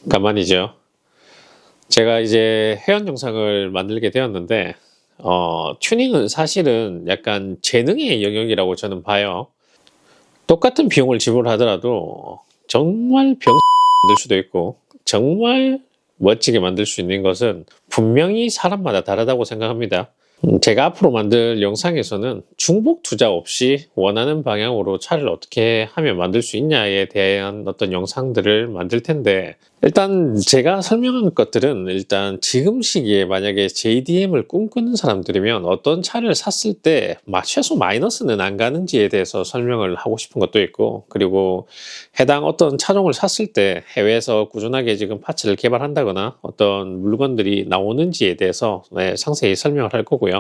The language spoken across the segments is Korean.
간만이죠. 제가 이제 회원 영상을 만들게 되었는데 튜닝은 사실은 약간 재능의 영역이라고 저는 봐요. 똑같은 비용을 지불하더라도 정말 만들 수도 있고 정말 멋지게 만들 수 있는 것은 분명히 사람마다 다르다고 생각합니다. 제가 앞으로 만들 영상에서는 중복 투자 없이 원하는 방향으로 차를 어떻게 하면 만들 수 있냐에 대한 어떤 영상들을 만들 텐데, 일단 제가 설명한 것들은 일단 지금 시기에 만약에 JDM을 꿈꾸는 사람들이면 어떤 차를 샀을 때 최소 마이너스는 안 가는지에 대해서 설명을 하고 싶은 것도 있고, 그리고 해당 어떤 차종을 샀을 때 해외에서 꾸준하게 지금 파츠를 개발한다거나 어떤 물건들이 나오는지에 대해서 상세히 설명을 할 거고요.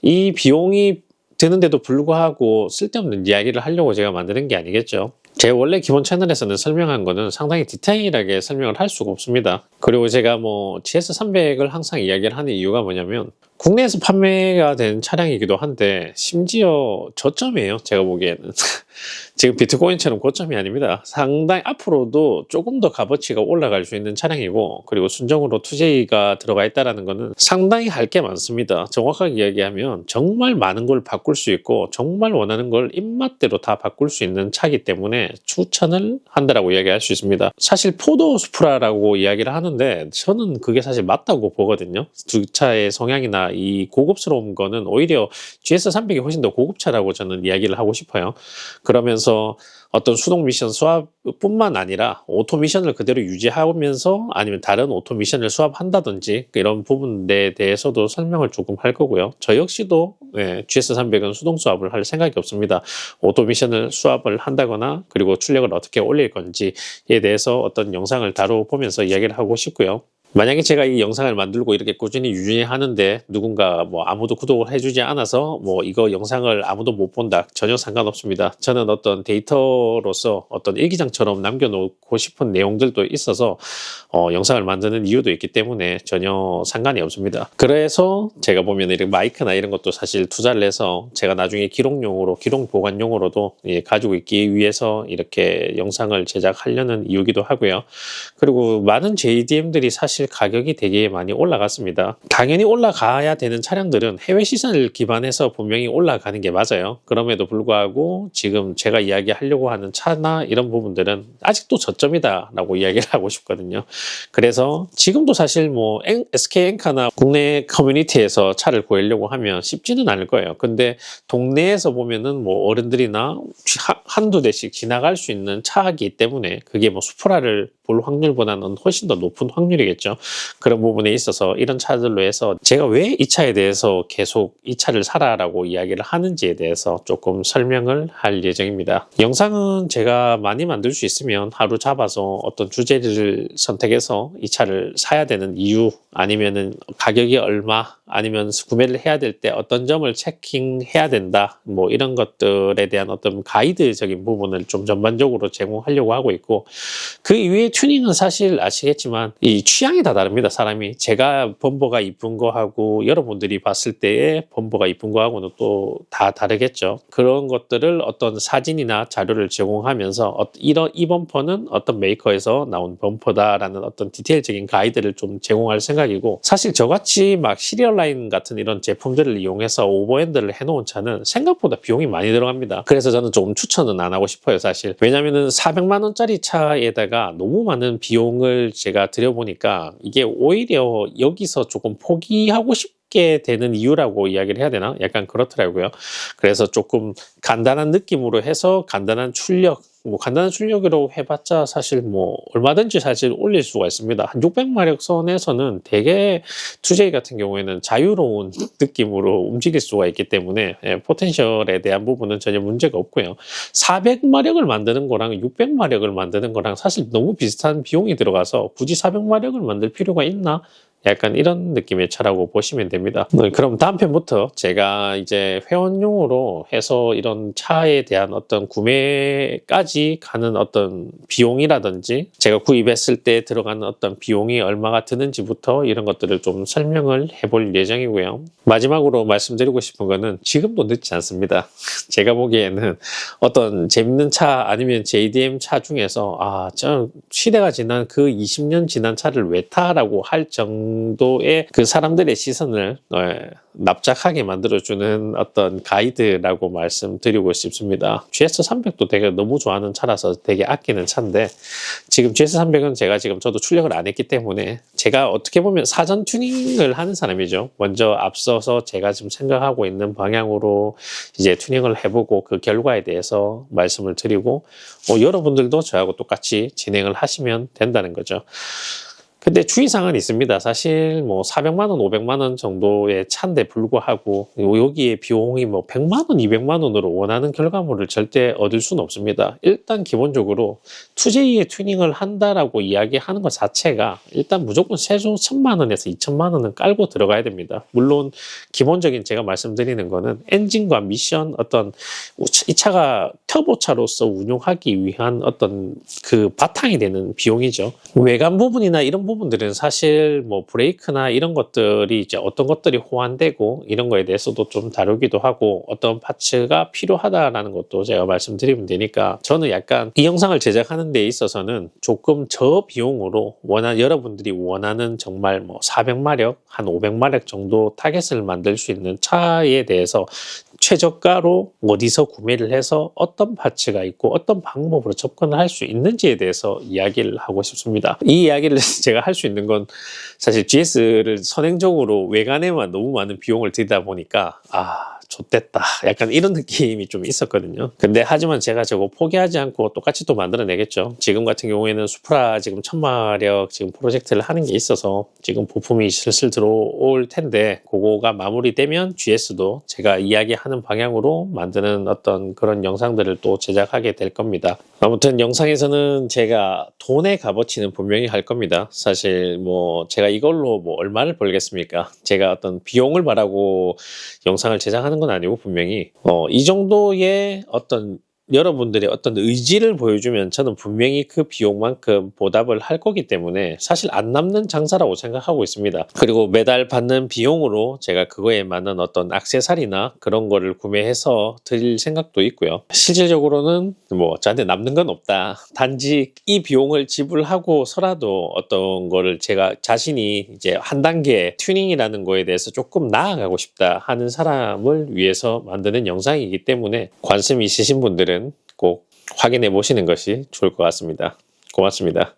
이 비용이 드는데도 불구하고 쓸데없는 이야기를 하려고 제가 만드는 게 아니겠죠. 제 원래 기본 채널에서는 설명한 거는 상당히 디테일하게 설명을 할 수가 없습니다. 그리고 제가 GS300을 항상 이야기를 하는 이유가 뭐냐면, 국내에서 판매가 된 차량이기도 한데 심지어 저점이에요, 제가 보기에는. 지금 비트코인처럼 고점이 아닙니다. 상당히 앞으로도 조금 더 값어치가 올라갈 수 있는 차량이고, 그리고 순정으로 2J가 들어가 있다는 것은 상당히 할 게 많습니다. 정확하게 이야기하면 정말 많은 걸 바꿀 수 있고 정말 원하는 걸 입맛대로 다 바꿀 수 있는 차이기 때문에 추천을 한다라고 이야기할 수 있습니다. 사실 포도 수프라라고 이야기를 하는데 저는 그게 사실 맞다고 보거든요. 두 차의 성향이나 이 고급스러운 거는 오히려 GS300이 훨씬 더 고급차라고 저는 이야기를 하고 싶어요. 그러면서 어떤 수동 미션 수합뿐만 아니라 오토 미션을 그대로 유지하면서 아니면 다른 오토 미션을 수합한다든지 이런 부분에 대해서도 설명을 조금 할 거고요. 저 역시도 GS300은 수동 수합을 할 생각이 없습니다. 오토 미션을 수합을 한다거나 그리고 출력을 어떻게 올릴 건지에 대해서 어떤 영상을 다뤄보면서 이야기를 하고 싶고요. 만약에 제가 이 영상을 만들고 이렇게 꾸준히 유지히 하는데 누군가 아무도 구독을 해주지 않아서 이거 영상을 아무도 못 본다, 전혀 상관없습니다. 저는 어떤 데이터로서 어떤 일기장처럼 남겨놓고 싶은 내용들도 있어서 영상을 만드는 이유도 있기 때문에 전혀 상관이 없습니다. 그래서 제가 보면 이렇게 마이크나 이런 것도 사실 투자를 해서 제가 나중에 기록용으로, 기록 보관용으로도 가지고 있기 위해서 이렇게 영상을 제작하려는 이유기도 하고요. 그리고 많은 JDM들이 사실 가격이 되게 많이 올라갔습니다. 당연히 올라가야 되는 차량들은 해외 시장을 기반해서 분명히 올라가는 게 맞아요. 그럼에도 불구하고 지금 제가 이야기하려고 하는 차나 이런 부분들은 아직도 저점이다 라고 이야기를 하고 싶거든요. 그래서 지금도 사실 SK엔카나 국내 커뮤니티에서 차를 구하려고 하면 쉽지는 않을 거예요. 근데 동네에서 보면은 어른들이나 한두 대씩 지나갈 수 있는 차이기 때문에 그게 수프라를 볼 확률보다는 훨씬 더 높은 확률이겠죠. 그런 부분에 있어서 이런 차들로 해서 제가 왜 이 차에 대해서 계속 이 차를 사라라고 이야기를 하는지에 대해서 조금 설명을 할 예정입니다. 영상은 제가 많이 만들 수 있으면 하루 잡아서 어떤 주제를 선택해서 이 차를 사야 되는 이유, 아니면은 가격이 얼마, 아니면 구매를 해야 될 때 어떤 점을 체킹해야 된다, 이런 것들에 대한 어떤 가이드적인 부분을 좀 전반적으로 제공하려고 하고 있고, 그 이외에 튜닝은 사실 아시겠지만 이 취향이 다 다릅니다. 사람이. 제가 범버가 이쁜 거하고 여러분들이 봤을 때의 범버가 이쁜 거하고는 또 다 다르겠죠. 그런 것들을 어떤 사진이나 자료를 제공하면서 이 범퍼는 어떤 메이커에서 나온 범퍼다라는 어떤 디테일적인 가이드를 좀 제공할 생각이고, 사실 저같이 시리얼 라인 같은 이런 제품들을 이용해서 오버핸드를 해놓은 차는 생각보다 비용이 많이 들어갑니다. 그래서 저는 좀 추천은 안 하고 싶어요, 사실. 왜냐면은 400만 원짜리 차에다가 너무 많은 비용을 제가 들여보니까 이게 오히려 여기서 조금 포기하고 싶게 되는 이유라고 이야기를 해야 되나? 약간 그렇더라고요. 그래서 조금 간단한 느낌으로 해서 간단한 출력, 간단한 출력으로 해봤자 사실 얼마든지 사실 올릴 수가 있습니다. 한 600마력 선에서는 되게 2J 같은 경우에는 자유로운 느낌으로 움직일 수가 있기 때문에 포텐셜에 대한 부분은 전혀 문제가 없고요. 400마력을 만드는 거랑 600마력을 만드는 거랑 사실 너무 비슷한 비용이 들어가서 굳이 400마력을 만들 필요가 있나? 약간 이런 느낌의 차라고 보시면 됩니다. 그럼 다음 편부터 제가 이제 회원용으로 해서 이런 차에 대한 어떤 구매까지 가는 어떤 비용이라든지 제가 구입했을 때 들어가는 어떤 비용이 얼마가 드는지부터 이런 것들을 좀 설명을 해볼 예정이고요. 마지막으로 말씀드리고 싶은 거는 지금도 늦지 않습니다. 제가 보기에는 어떤 재밌는 차 아니면 JDM 차 중에서 저 시대가 지난 그 20년 지난 차를 왜 타라고 할 정도의 그 사람들의 시선을 납작하게 만들어주는 어떤 가이드라고 말씀드리고 싶습니다. GS300도 되게 너무 좋아하는 차라서 되게 아끼는 차인데 지금 GS300은 제가 지금 저도 출력을 안 했기 때문에 제가 어떻게 보면 사전 튜닝을 하는 사람이죠. 먼저 앞서서 제가 지금 생각하고 있는 방향으로 이제 튜닝을 해보고 그 결과에 대해서 말씀을 드리고 여러분들도 저하고 똑같이 진행을 하시면 된다는 거죠. 근데 주의사항은 있습니다. 사실 뭐 400만 원, 500만 원 정도의 차인데 불구하고 여기에 비용이 뭐 100만 원, 200만 원으로 원하는 결과물을 절대 얻을 수는 없습니다. 일단 기본적으로 2J의 튜닝을 한다라고 이야기하는 것 자체가 일단 무조건 최소 1000만 원에서 2000만 원은 깔고 들어가야 됩니다. 물론 기본적인 제가 말씀드리는 거는 엔진과 미션 어떤 이 차가 터보차로서 운용하기 위한 어떤 그 바탕이 되는 비용이죠. 외관 부분이나 이런 부분들은 사실 뭐 브레이크나 이런 것들이 이제 어떤 것들이 호환되고 이런 거에 대해서도 좀 다루기도 하고 어떤 파츠가 필요하다라는 것도 제가 말씀드리면 되니까 저는 약간 이 영상을 제작하는 데 있어서는 조금 저비용으로 여러분들이 원하는 정말 뭐 400마력 한 500마력 정도 타겟을 만들 수 있는 차에 대해서 최저가로 어디서 구매를 해서 어떤 파츠가 있고 어떤 방법으로 접근을 할 수 있는지에 대해서 이야기를 하고 싶습니다. 이 이야기를 제가 할 수 있는 건 사실 GS를 선행적으로 외관에만 너무 많은 비용을 들이다 보니까 좆됐다 약간 이런 느낌이 좀 있었거든요. 근데 하지만 제가 저거 포기하지 않고 똑같이 또 만들어내겠죠. 지금 같은 경우에는 수프라 지금 1000마력 지금 프로젝트를 하는 게 있어서 지금 부품이 슬슬 들어올 텐데 그거가 마무리되면 GS도 제가 이야기하는 방향으로 만드는 어떤 그런 영상들을 또 제작하게 될 겁니다. 아무튼 영상에서는 제가 돈의 값어치는 분명히 할 겁니다. 사실 뭐 제가 이걸로 뭐 얼마를 벌겠습니까? 제가 어떤 비용을 말하고 영상을 제작하는 건 아니고 분명히 이 정도의 어떤 여러분들의 어떤 의지를 보여주면 저는 분명히 그 비용만큼 보답을 할 거기 때문에 사실 안 남는 장사라고 생각하고 있습니다. 그리고 매달 받는 비용으로 제가 그거에 맞는 어떤 액세서리나 그런 거를 구매해서 드릴 생각도 있고요. 실질적으로는 뭐 저한테 남는 건 없다. 단지 이 비용을 지불하고서라도 어떤 거를 제가 자신이 이제 한 단계 튜닝이라는 거에 대해서 조금 나아가고 싶다 하는 사람을 위해서 만드는 영상이기 때문에 관심 있으신 분들은 꼭 확인해 보시는 것이 좋을 것 같습니다. 고맙습니다.